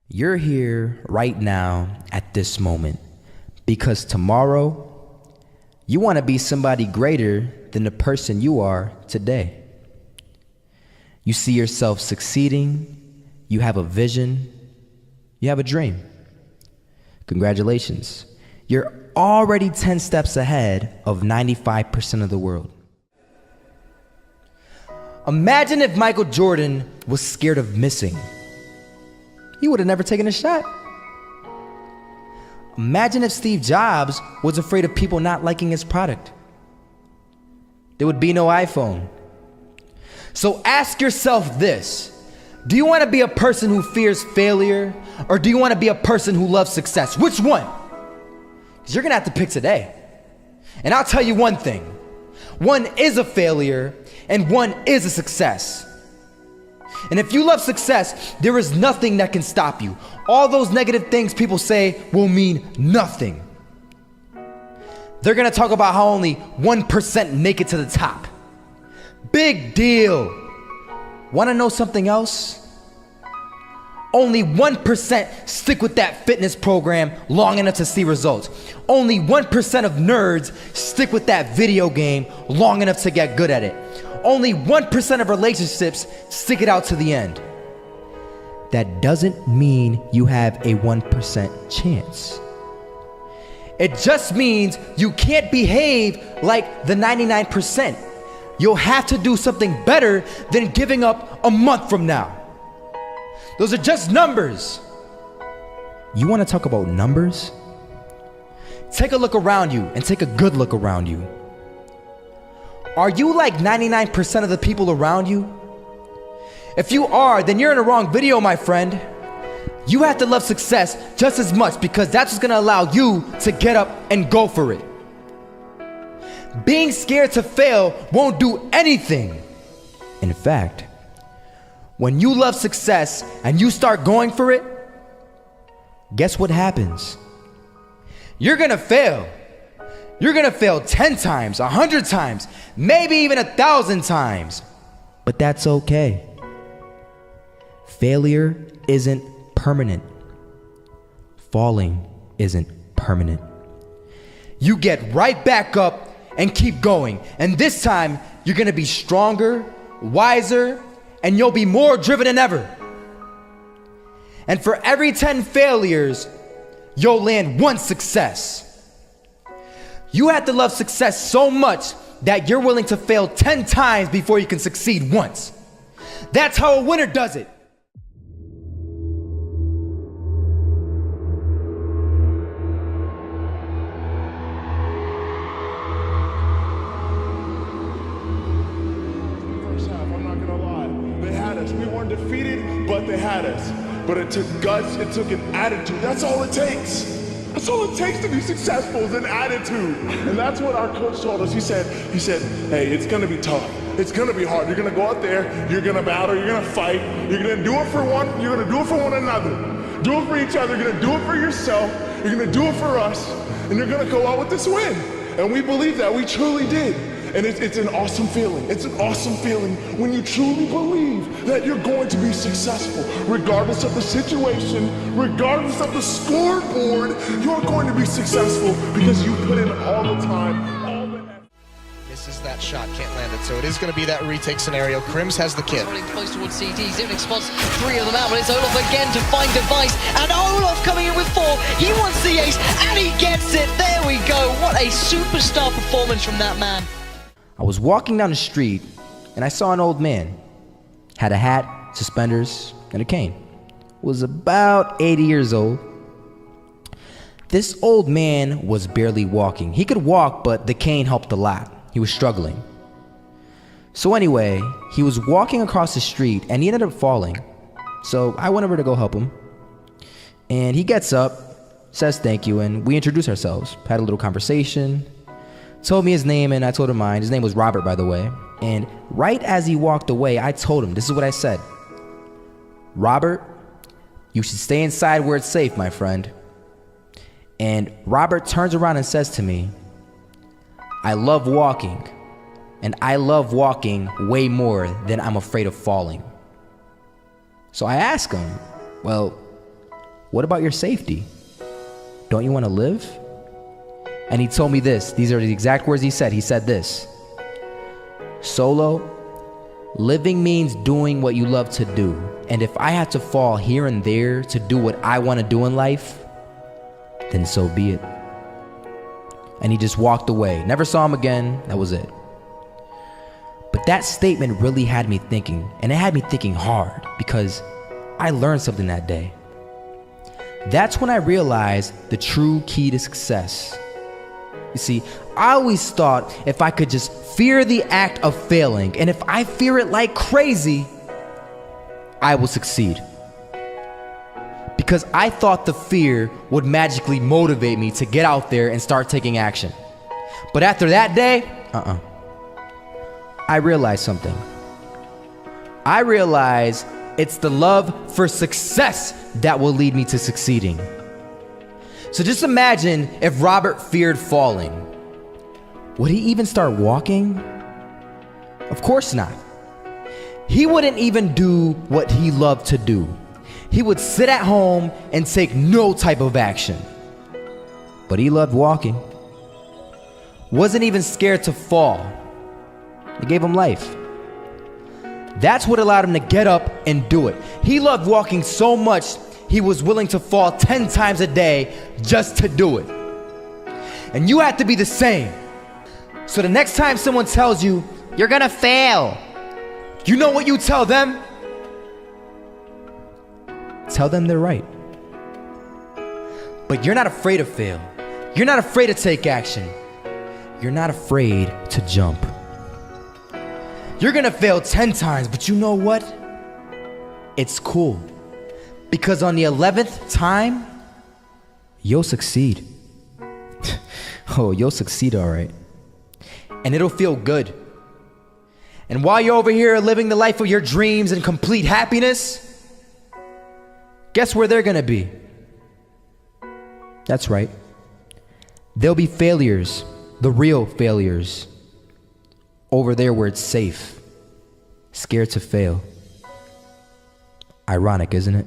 You're here right now at this moment because tomorrow you want to be somebody greater than the person you are today. You see yourself succeeding, you have a vision, you have a dream. Congratulations. You're already 10 steps ahead of 95% of the world. Imagine if Michael Jordan was scared of missing. He would have never taken a shot. Imagine if Steve Jobs was afraid of people not liking his product. There would be no iPhone. So ask yourself this: do you want to be a person who fears failure, or do you want to be a person who loves success? Which one? Because you're going to have to pick today. And I'll tell you one thing: one is a failure and one is a success. And if you love success, there is nothing that can stop you. All those negative things people say will mean nothing. They're gonna talk about how only 1% make it to the top. Big deal. Wanna know something else? Only 1% stick with that fitness program long enough to see results. Only 1% of nerds stick with that video game long enough to get good at it. Only 1% of relationships stick it out to the end. That doesn't mean you have a 1% chance. It just means you can't behave like the 99%. You'll have to do something better than giving up a month from now. Those are just numbers. You want to talk about numbers? Take a look around you and take a good look around you. Are you like 99% of the people around you? If you are, then you're in the wrong video, my friend. You have to love success just as much because that's what's gonna allow you to get up and go for it. Being scared to fail won't do anything. In fact, when you love success and you start going for it, guess what happens? You're gonna fail. You're gonna fail 10 times, 100 times, maybe even 1,000 times. But that's okay. Failure isn't permanent. Falling isn't permanent. You get right back up and keep going. And this time, you're gonna be stronger, wiser, and you'll be more driven than ever. And for every 10 failures, you'll land one success. You have to love success so much that you're willing to fail 10 times before you can succeed once. That's how a winner does it. First half, I'm not gonna lie. They had us. We weren't defeated, but they had us. But it took guts, it took an attitude. That's all it takes. That's all it takes to be successful is an attitude. And that's what our coach told us. He said, hey, it's gonna be tough. It's gonna be hard. You're gonna go out there, you're gonna battle, you're gonna fight, you're gonna do it for one, you're gonna do it for one another. Do it for each other, you're gonna do it for yourself, you're gonna do it for us, and you're gonna go out with this win. And we believe that, we truly did. And it's an awesome feeling. It's an awesome feeling when you truly believe that you're going to be successful. Regardless of the situation, regardless of the scoreboard, you're going to be successful because you put in all the time, all the effort. Misses that shot, can't land it. So it is going to be that retake scenario. Crims has the kid. Running close towards CD. Zivnik spots 3 of them out, but it's Olof again to find Device. And Olof coming in with 4. He wants the ace, and he gets it. There we go. What a superstar performance from that man. I was walking down the street and I saw an old man. Had a hat, suspenders, and a cane. Was about 80 years old. This old man was barely walking. He could walk, but the cane helped a lot. He was struggling. So anyway, he was walking across the street and he ended up falling. So I went over to go help him. And he gets up, says thank you, and we introduced ourselves. Had a little conversation. Told me his name and I told him mine. His name was Robert, by the way. And right as he walked away, I told him, this is what I said. Robert, you should stay inside where it's safe, my friend. And Robert turns around and says to me, I love walking, and I love walking way more than I'm afraid of falling. So I ask him, well, What about your safety? Don't you want to live? And he told me this. These are the exact words he said. He said this: Solo, living means doing what you love to do. And if I had to fall here and there to do what I want to do in life, then so be it. And he just walked away. Never saw him again. That was it. But that statement really had me thinking, and it had me thinking hard, because I learned something that day. That's when I realized the true key to success. You see, I always thought if I could just fear the act of failing, and if I fear it like crazy, I will succeed. Because I thought the fear would magically motivate me to get out there and start taking action. But after that day, I realized something. I realized it's the love for success that will lead me to succeeding. So just imagine if Robert feared falling. Would he even start walking? Of course not. He wouldn't even do what he loved to do. He would sit at home and take no type of action. But he loved walking. Wasn't even scared to fall. It gave him life. That's what allowed him to get up and do it. He loved walking so much, he was willing to fall 10 times a day just to do it. And you have to be the same. So the next time someone tells you, you're gonna fail, you know what you tell them? Tell them they're right. But you're not afraid to fail. You're not afraid to take action. You're not afraid to jump. You're gonna fail 10 times, but you know what? It's cool. Because on the 11th time, you'll succeed. Oh, you'll succeed, all right. And it'll feel good. And while you're over here living the life of your dreams and complete happiness, guess where they're gonna be? That's right. They'll be failures, the real failures. Over there where it's safe, scared to fail. Ironic, isn't it?